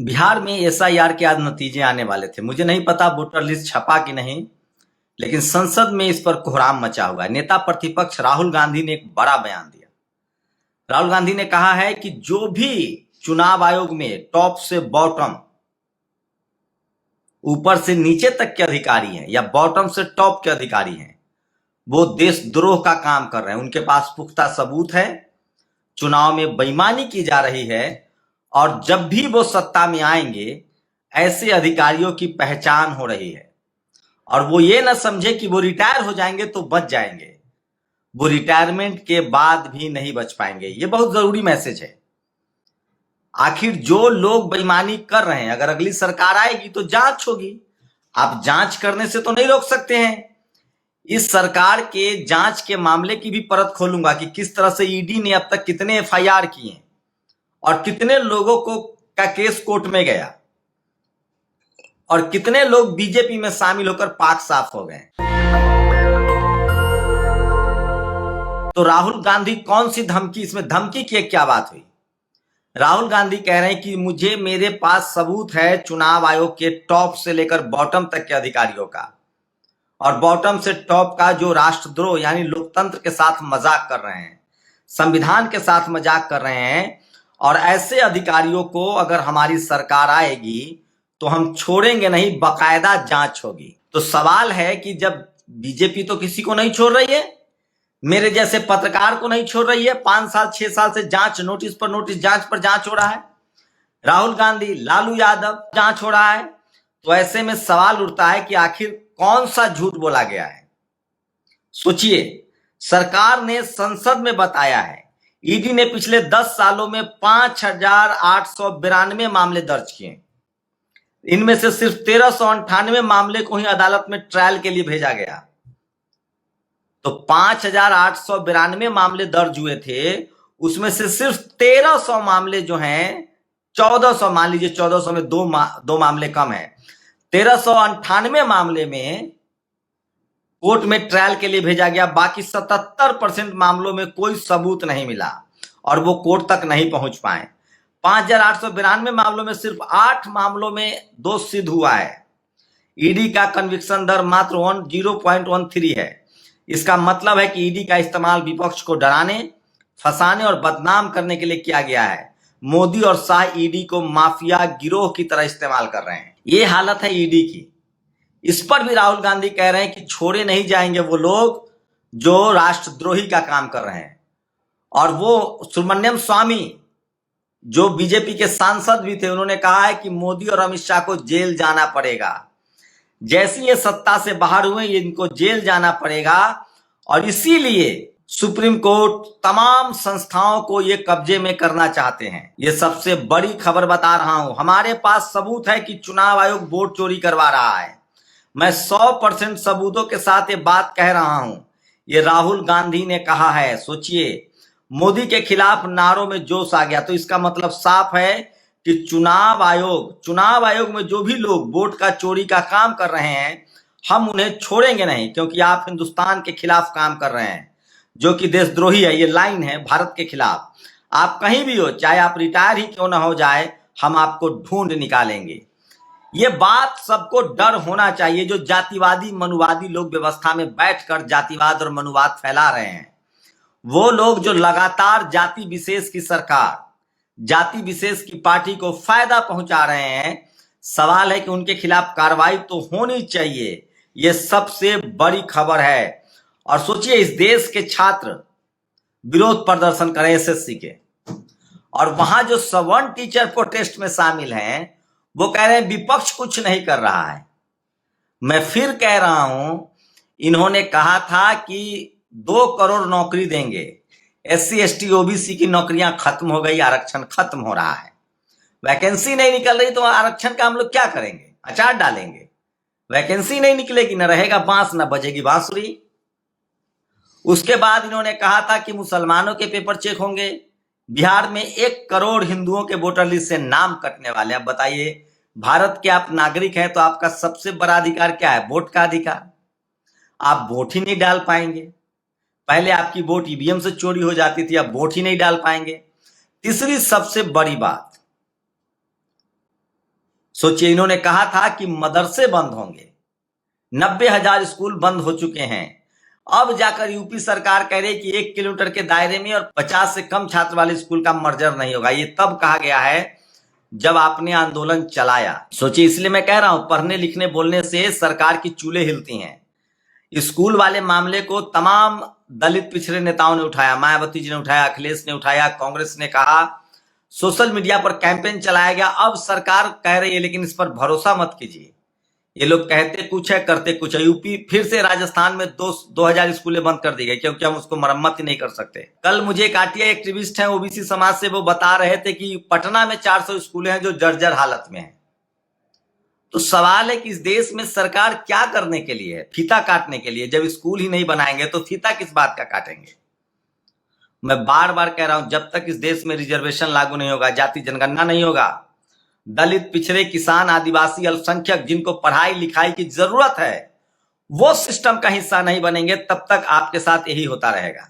बिहार में एसआईआर के आज नतीजे आने वाले थे। मुझे नहीं पता वोटर लिस्ट छपा कि नहीं, लेकिन संसद में इस पर कोहराम मचा हुआ है। नेता प्रतिपक्ष राहुल गांधी ने एक बड़ा बयान दिया। राहुल गांधी ने कहा है कि जो भी चुनाव आयोग में टॉप से बॉटम, ऊपर से नीचे तक के अधिकारी हैं या बॉटम से टॉप के अधिकारी हैं, वो देशद्रोह का काम कर रहे हैं। उनके पास पुख्ता सबूत है, चुनाव में बेईमानी की जा रही है, और जब भी वो सत्ता में आएंगे ऐसे अधिकारियों की पहचान हो रही है। और वो ये ना समझे कि वो रिटायर हो जाएंगे तो बच जाएंगे, वो रिटायरमेंट के बाद भी नहीं बच पाएंगे। ये बहुत जरूरी मैसेज है। आखिर जो लोग बेईमानी कर रहे हैं, अगर अगली सरकार आएगी तो जांच होगी। आप जांच करने से तो नहीं रोक सकते हैं। इस सरकार के जांच के मामले की भी परत खोलूंगा कि किस तरह से ईडी ने अब तक कितने एफआईआर किए और कितने लोगों का केस कोर्ट में गया और कितने लोग बीजेपी में शामिल होकर पाक साफ हो गए। तो राहुल गांधी कौन सी धमकी, इसमें धमकी की क्या बात हुई? राहुल गांधी कह रहे हैं कि मुझे, मेरे पास सबूत है चुनाव आयोग के टॉप से लेकर बॉटम तक के अधिकारियों का, और बॉटम से टॉप का जो राष्ट्रद्रोह यानी लोकतंत्र के साथ मजाक कर रहे हैं, संविधान के साथ मजाक कर रहे हैं। और ऐसे अधिकारियों को अगर हमारी सरकार आएगी तो हम छोड़ेंगे नहीं, बाकायदा जांच होगी। तो सवाल है कि जब बीजेपी तो किसी को नहीं छोड़ रही है, मेरे जैसे पत्रकार को नहीं छोड़ रही है, 5 साल 6 साल से जांच, नोटिस पर नोटिस, जांच पर जांच हो रहा है, राहुल गांधी, लालू यादव जांच हो रहा है, तो ऐसे में सवाल उठता है कि आखिर कौन सा झूठ बोला गया है। सोचिए, सरकार ने संसद में बताया है ईडी ने पिछले 10 सालों में 5,892 मामले दर्ज किए। इनमें से सिर्फ 1,398 मामले को ही अदालत में ट्रायल के लिए भेजा गया। तो 5,892 मामले दर्ज हुए थे, उसमें से सिर्फ 1,300 मामले जो हैं, 1,400 मान लीजिए, 1,400 में दो मामले कम है, 1,398 मामले में कोर्ट में ट्रायल के लिए भेजा गया। बाकी 77% मामलों में कोई सबूत नहीं मिला और वो कोर्ट तक नहीं पहुंच पाए। 5,892 मामलों में सिर्फ 8 मामलों में दोष सिद्ध हुआ है। ईडी का कन्विक्शन दर मात्र 0.13 है। इसका मतलब है कि ईडी का इस्तेमाल विपक्ष को डराने, फंसाने और बदनाम करने के लिए किया गया है। मोदी और शाह ईडी को माफिया गिरोह की तरह इस्तेमाल कर रहे हैं। ये हालत है ईडी की। इस पर भी राहुल गांधी कह रहे हैं कि छोड़े नहीं जाएंगे वो लोग जो राष्ट्रद्रोही का काम कर रहे हैं। और वो सुब्रमण्यम स्वामी जो बीजेपी के सांसद भी थे, उन्होंने कहा है कि मोदी और अमित शाह को जेल जाना पड़ेगा। जैसे ये सत्ता से बाहर हुए, इनको जेल जाना पड़ेगा। और इसीलिए सुप्रीम कोर्ट तमाम संस्थाओं को ये कब्जे में करना चाहते हैं। ये सबसे बड़ी खबर बता रहा हूं। हमारे पास सबूत है कि चुनाव आयोग वोट चोरी करवा रहा है। मैं 100% सबूतों के साथ ये बात कह रहा हूं। ये राहुल गांधी ने कहा है। सोचिए, मोदी के खिलाफ नारों में जोश आ गया, तो इसका मतलब साफ है कि चुनाव आयोग में जो भी लोग वोट का चोरी का काम कर रहे हैं, हम उन्हें छोड़ेंगे नहीं, क्योंकि आप हिंदुस्तान के खिलाफ काम कर रहे हैं, जो कि देशद्रोही है। ये लाइन है भारत के खिलाफ। आप कहीं भी हो, चाहे आप रिटायर ही क्यों ना हो जाए, हम आपको ढूंढ निकालेंगे। ये बात सबको डर होना चाहिए। जो जातिवादी मनुवादी लोग व्यवस्था में बैठकर जातिवाद और मनुवाद फैला रहे हैं, वो लोग जो लगातार जाति विशेष की सरकार, जाति विशेष की पार्टी को फायदा पहुंचा रहे हैं, सवाल है कि उनके खिलाफ कार्रवाई तो होनी चाहिए। ये सबसे बड़ी खबर है। और सोचिए, इस देश के छात्र विरोध प्रदर्शन करें एसएससी के, और वहां जो सवर्ण टीचर प्रोटेस्ट में शामिल हैं, वो कह रहे हैं विपक्ष कुछ नहीं कर रहा है। मैं फिर कह रहा हूं, इन्होंने कहा था कि 2 करोड़ नौकरी देंगे। एससी एसटी ओबीसी की नौकरियां खत्म हो गई, आरक्षण खत्म हो रहा है, वैकेंसी नहीं निकल रही, तो आरक्षण का हम लोग क्या करेंगे? अचार डालेंगे। वैकेंसी नहीं निकलेगी, न रहेगा बांस, न बजेगी बांसुरी। उसके बाद इन्होंने कहा था कि मुसलमानों के पेपर चेक होंगे। बिहार में 1 करोड़ हिंदुओं के वोटर लिस्ट से नाम कटने वाले। अब बताइए, भारत के आप नागरिक हैं तो आपका सबसे बड़ा अधिकार क्या है? वोट का अधिकार। आप वोट ही नहीं डाल पाएंगे। पहले आपकी वोट ईवीएम से चोरी हो जाती थी, अब वोट ही नहीं डाल पाएंगे। तीसरी सबसे बड़ी बात, सोचिए, इन्होंने कहा था कि मदरसे बंद होंगे, 90,000 स्कूल बंद हो चुके हैं। अब जाकर यूपी सरकार कह रही है कि 1 किलोमीटर के दायरे में और 50 से कम छात्र वाले स्कूल का मर्जर नहीं होगा। ये तब कहा गया है जब आपने आंदोलन चलाया। सोचिए, इसलिए मैं कह रहा हूं, पढ़ने लिखने बोलने से सरकार की चूल्हे हिलती हैं। स्कूल वाले मामले को तमाम दलित पिछड़े नेताओं ने उठाया, मायावती जी ने उठाया, अखिलेश ने उठाया, कांग्रेस ने कहा, सोशल मीडिया पर कैंपेन चलाया गया। अब सरकार कह रही है लेकिन इस पर भरोसा मत कीजिए। ये लोग कहते कुछ है करते कुछ है। यूपी फिर से राजस्थान में 2000 स्कूलें बंद कर दी गई क्योंकि हम उसको मरम्मत ही नहीं कर सकते। कल मुझे एक आरटीआई एक्टिविस्ट हैं ओबीसी समाज से, वो बता रहे थे कि पटना में 400 स्कूलें हैं जो जर्जर हालत में हैं। तो सवाल है कि इस देश में सरकार क्या करने के लिए है? फीता काटने के लिए। जब स्कूल ही नहीं बनाएंगे तो फीता किस बात का काटेंगे? मैं बार बार कह रहा हूं, जब तक इस देश में रिजर्वेशन लागू नहीं होगा, जाति जनगणना नहीं होगा, दलित पिछड़े किसान आदिवासी अल्पसंख्यक जिनको पढ़ाई लिखाई की जरूरत है वो सिस्टम का हिस्सा नहीं बनेंगे, तब तक आपके साथ यही होता रहेगा।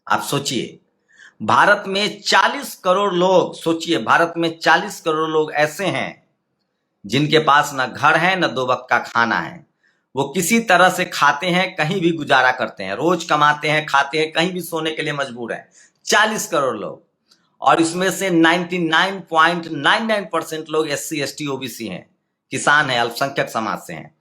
आप सोचिए, भारत में 40 करोड़ लोग, सोचिए भारत में 40 करोड़ लोग ऐसे हैं जिनके पास न घर है न 2 वक्त का खाना है। वो किसी तरह से खाते हैं, कहीं भी गुजारा करते हैं, रोज कमाते हैं, खाते हैं, कहीं भी सोने के लिए मजबूर है। 40 करोड़ लोग, और इसमें से 99.99% लोग SC ST OBC हैं, किसान हैं, अल्पसंख्यक समाज से हैं।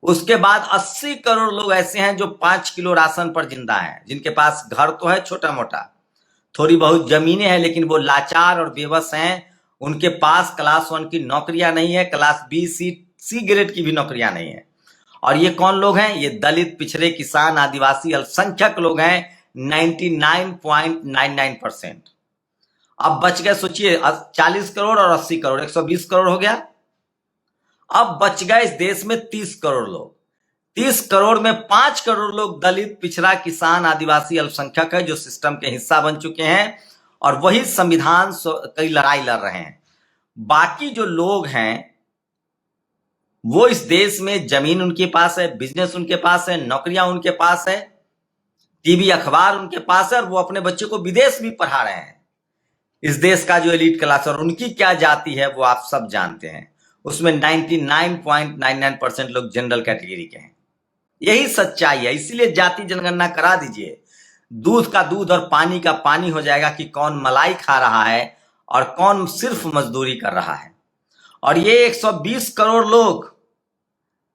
उसके बाद 80 करोड़ लोग ऐसे हैं जो 5 किलो राशन पर जिंदा हैं, जिनके पास घर तो है छोटा मोटा, थोड़ी बहुत जमीनें हैं, लेकिन वो लाचार और बेबस हैं। उनके पास क्लास 1 की नौकरियां नहीं है, क्लास B C ग्रेड की भी नौकरियां नहीं है। और ये कौन लोग हैं? ये दलित पिछड़े किसान आदिवासी अल्पसंख्यक लोग हैं, 99.99%। अब बच गए, सोचिए 40 करोड़ और 80 करोड़, 120 करोड़ हो गया। अब बच गए इस देश में 30 करोड़ लोग। 30 करोड़ में 5 करोड़ लोग दलित पिछड़ा किसान आदिवासी अल्पसंख्यक है जो सिस्टम के हिस्सा बन चुके हैं और वही संविधान की लड़ाई लड़ रहे हैं। बाकी जो लोग हैं वो इस देश में जमीन उनके पास है, बिजनेस उनके पास है, नौकरियां उनके पास है, टीवी अखबार उनके पास है, और वो अपने बच्चे को विदेश भी पढ़ा रहे हैं। इस देश का जो एलीट क्लास और उनकी क्या जाति है वो आप सब जानते हैं। उसमें 99.99% लोग जनरल कैटेगरी के हैं। यही सच्चाई है। इसीलिए जाति जनगणना करा दीजिए, दूध का दूध और पानी का पानी हो जाएगा कि कौन मलाई खा रहा है और कौन सिर्फ मजदूरी कर रहा है। और ये 120 करोड़ लोग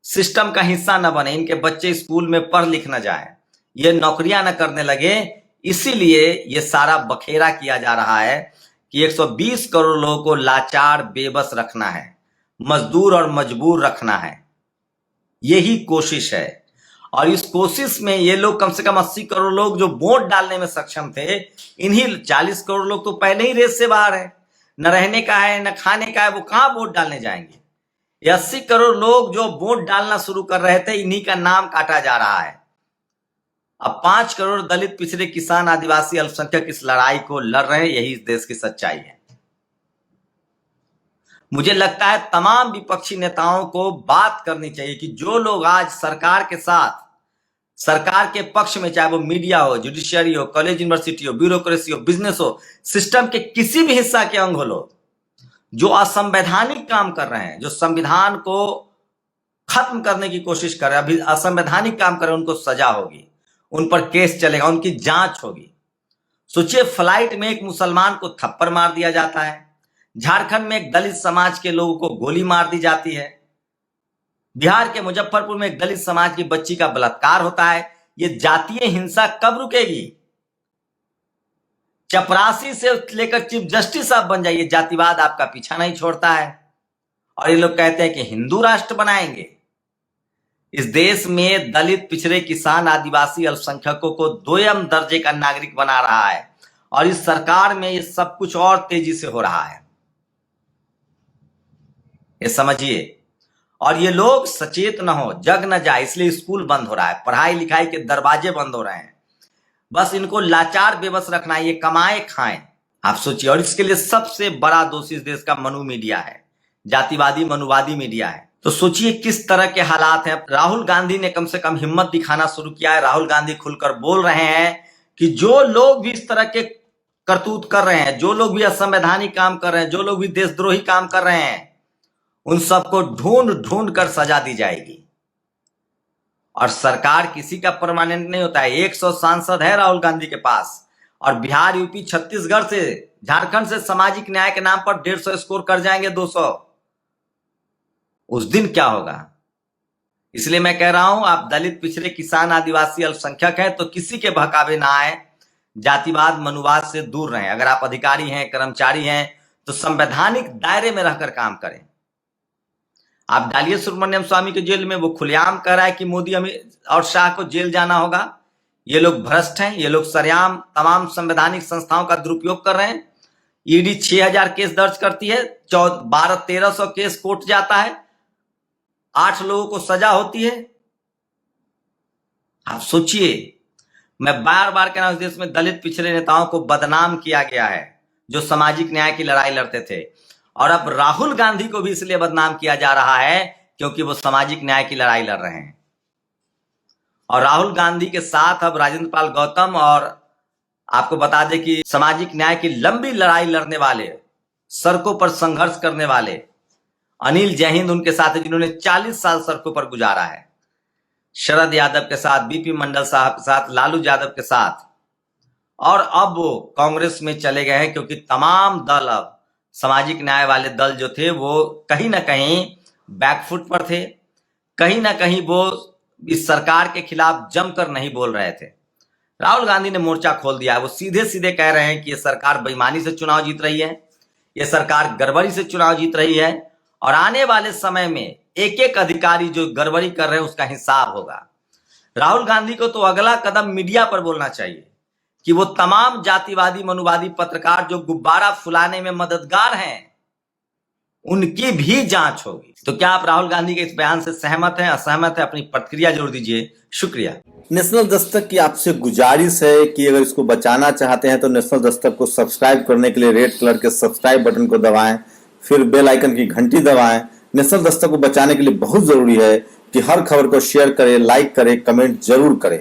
सिस्टम का हिस्सा न बने, इनके बच्चे स्कूल में पढ़ लिख न जाए, ये नौकरियां न करने लगे, इसीलिए ये सारा बखेरा किया जा रहा है कि 120 करोड़ लोगों को लाचार बेबस रखना है, मजदूर और मजबूर रखना है। यही कोशिश है। और इस कोशिश में ये लोग, कम से कम 80 करोड़ लोग जो वोट डालने में सक्षम थे, इन्हीं 40 करोड़ लोग तो पहले ही रेस से बाहर है। न रहने का है न खाने का है, वो कहां वोट डालने जाएंगे? ये 80 करोड़ लोग जो वोट डालना शुरू कर रहे थे, इन्हीं का नाम काटा जा रहा है। अब 5 करोड़ दलित पिछड़े किसान आदिवासी अल्पसंख्यक इस लड़ाई को लड़ रहे हैं। यही इस देश की सच्चाई है। मुझे लगता है तमाम विपक्षी नेताओं को बात करनी चाहिए कि जो लोग आज सरकार के साथ, सरकार के पक्ष में, चाहे वो मीडिया हो, जुडिशियरी हो, कॉलेज यूनिवर्सिटी हो, ब्यूरोक्रेसी हो, बिजनेस हो, सिस्टम के किसी भी हिस्सा के अंग हो, लोग जो असंवैधानिक काम कर रहे हैं, जो संविधान को खत्म करने की कोशिश कर रहे हैं, अभी असंवैधानिक काम कर रहे हैं, उनको सजा होगी, उन पर केस चलेगा, उनकी जांच होगी। सोचिए, फ्लाइट में एक मुसलमान को थप्पड़ मार दिया जाता है, झारखंड में एक दलित समाज के लोगों को गोली मार दी जाती है, बिहार के मुजफ्फरपुर में एक दलित समाज की बच्ची का बलात्कार होता है। ये जातीय हिंसा कब रुकेगी? चपरासी से लेकर चीफ जस्टिस आप बन जाइए, जातिवाद आपका पीछा नहीं छोड़ता है। और ये लोग कहते हैं कि हिंदू राष्ट्र बनाएंगे। इस देश में दलित पिछड़े किसान आदिवासी अल्पसंख्यकों को 2म दर्जे का नागरिक बना रहा है और इस सरकार में ये सब कुछ और तेजी से हो रहा है, ये समझिए। और ये लोग सचेत न हो, जग न जाए, इसलिए स्कूल बंद हो रहा है, पढ़ाई लिखाई के दरवाजे बंद हो रहे हैं। बस इनको लाचार बेबस रखना है, ये कमाए खाएं। आप सोचिए। और इसके लिए सबसे बड़ा दोषी इस देश का मनु मीडिया है, जातिवादी मनुवादी मीडिया है। तो सोचिए किस तरह के हालात हैं। राहुल गांधी ने कम से कम हिम्मत दिखाना शुरू किया है। राहुल गांधी खुलकर बोल रहे हैं कि जो लोग भी इस तरह के करतूत कर रहे हैं, जो लोग भी असंवैधानिक काम कर रहे हैं, जो लोग भी देशद्रोही काम कर रहे हैं, उन सबको ढूंढ ढूंढ कर सजा दी जाएगी। और सरकार किसी का परमानेंट नहीं होता है। 100 सांसद है राहुल गांधी के पास, और बिहार, यूपी, छत्तीसगढ़ से, झारखंड से सामाजिक न्याय के नाम पर 150 स्कोर कर जाएंगे, 200। उस दिन क्या होगा? इसलिए मैं कह रहा हूं, आप दलित, पिछड़े, किसान, आदिवासी, अल्पसंख्यक हैं तो किसी के बहकावे ना आए, जातिवाद, मनुवाद से दूर रहें। अगर आप अधिकारी हैं, कर्मचारी हैं तो संवैधानिक दायरे में रहकर काम करें। आप डालिए सुब्रमण्यम स्वामी के जेल में, वो खुलेआम कह रहा है कि मोदी, अमित और शाह को जेल जाना होगा। ये लोग भ्रष्ट हैं, ये लोग सरेआम तमाम संवैधानिक संस्थाओं का दुरुपयोग कर रहे हैं। ईडी 6000 केस दर्ज करती है, 1200-1300 केस कोर्ट जाता है, 8 लोगों को सजा होती है। आप सोचिए, मैं बार बार कह रहा हूं, इस देश में दलित, पिछड़े नेताओं को बदनाम किया गया है जो सामाजिक न्याय की लड़ाई लड़ते थे, और अब राहुल गांधी को भी इसलिए बदनाम किया जा रहा है क्योंकि वो सामाजिक न्याय की लड़ाई लड़ रहे हैं। और राहुल गांधी के साथ अब राजेंद्र पाल गौतम, और आपको बता दें कि सामाजिक न्याय की लंबी लड़ाई लड़ने वाले, सड़कों पर संघर्ष करने वाले अनिल जैहिंद उनके साथ है, जिन्होंने 40 साल सड़कों पर गुजारा है, शरद यादव के साथ, बीपी मंडल साहब के साथ, लालू यादव के साथ। और अब वो कांग्रेस में चले गए हैं क्योंकि तमाम दल, अब सामाजिक न्याय वाले दल जो थे वो कहीं ना कहीं बैकफुट पर थे, कहीं ना कहीं वो इस सरकार के खिलाफ जमकर नहीं बोल रहे थे। राहुल गांधी ने मोर्चा खोल दिया है। वो सीधे सीधे कह रहे हैं कि ये सरकार बेईमानी से चुनाव जीत रही है, ये सरकार गड़बड़ी से चुनाव जीत रही है, और आने वाले समय में एक एक अधिकारी जो गड़बड़ी कर रहे हैं उसका हिसाब होगा। राहुल गांधी को तो अगला कदम मीडिया पर बोलना चाहिए कि वो तमाम जातिवादी, मनुवादी पत्रकार जो गुब्बारा फुलाने में मददगार हैं, उनकी भी जांच होगी। तो क्या आप राहुल गांधी के इस बयान से सहमत हैं, असहमत हैं? अपनी प्रतिक्रिया जरूर दीजिए। शुक्रिया। नेशनल दस्तक की आपसे गुजारिश है कि अगर इसको बचाना चाहते हैं तो नेशनल दस्तक को सब्सक्राइब करने के लिए रेड कलर के सब्सक्राइब बटन को दबाएं, फिर बेल आइकन की घंटी दबाएं। नेशनल दस्तक को बचाने के लिए बहुत जरूरी है कि हर खबर को शेयर करें, लाइक करें, कमेंट जरूर करें।